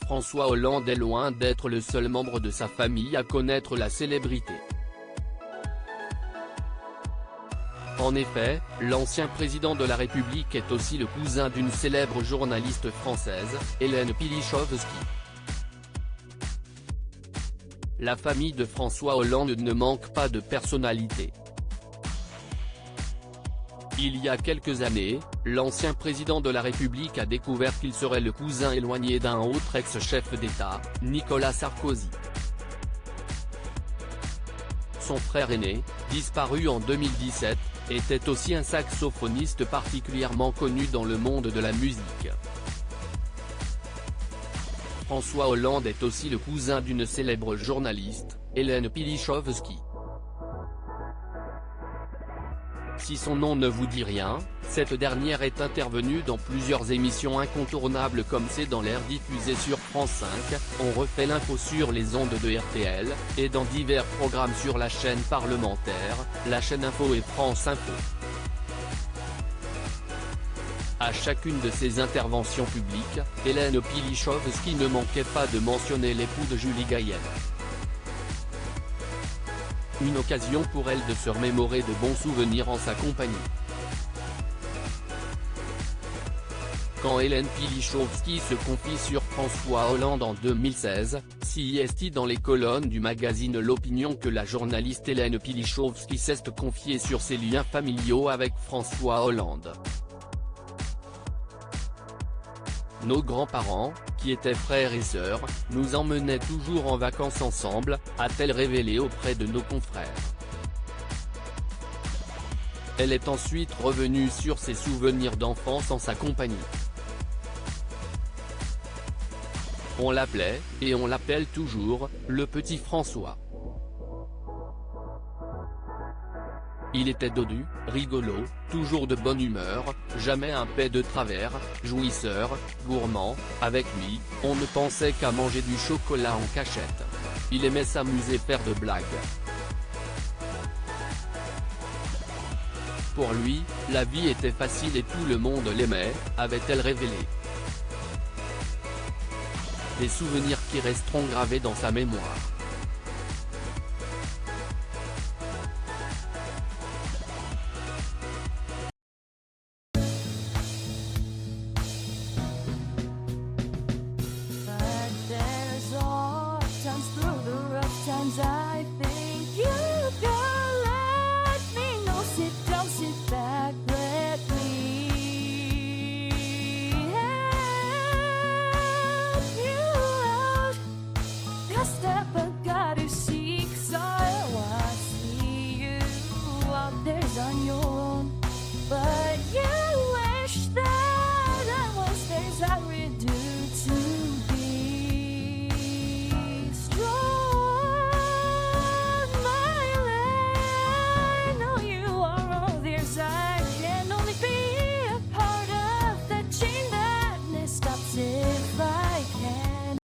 François Hollande est loin d'être le seul membre de sa famille à connaître la célébrité. En effet, l'ancien président de la République est aussi le cousin d'une célèbre journaliste française, Hélène Pilichowski. La famille de François Hollande ne manque pas de personnalité. Il y a quelques années, l'ancien président de la République a découvert qu'il serait le cousin éloigné d'un autre ex-chef d'État, Nicolas Sarkozy. Son frère aîné, disparu en 2017, était aussi un saxophoniste particulièrement connu dans le monde de la musique. François Hollande est aussi le cousin d'une célèbre journaliste, Hélène Pilichowski. Si son nom ne vous dit rien, cette dernière est intervenue dans plusieurs émissions incontournables comme C'est dans l'air diffusé sur France 5, On refait l'info sur les ondes de RTL, et dans divers programmes sur la chaîne parlementaire, la chaîne Info et France Info. À chacune de ses interventions publiques, Hélène Pilichowski ne manquait pas de mentionner l'époux de Julie Gaillet. Une occasion pour elle de se remémorer de bons souvenirs en sa compagnie. Quand Hélène Pilichowski se confie sur François Hollande en 2016, c'est dans les colonnes du magazine L'Opinion que la journaliste Hélène Pilichowski s'est confiée sur ses liens familiaux avec François Hollande. Nos grands-parents, qui étaient frères et sœurs, nous emmenaient toujours en vacances ensemble, a-t-elle révélé auprès de nos confrères. Elle est ensuite revenue sur ses souvenirs d'enfance en sa compagnie. On l'appelait, et on l'appelle toujours, le petit François. Il était dodu, rigolo, toujours de bonne humeur, jamais un pet de travers, jouisseur, gourmand. Avec lui, on ne pensait qu'à manger du chocolat en cachette. Il aimait s'amuser, faire de blagues. Pour lui, la vie était facile et tout le monde l'aimait, avait-elle révélé. Des souvenirs qui resteront gravés dans sa mémoire.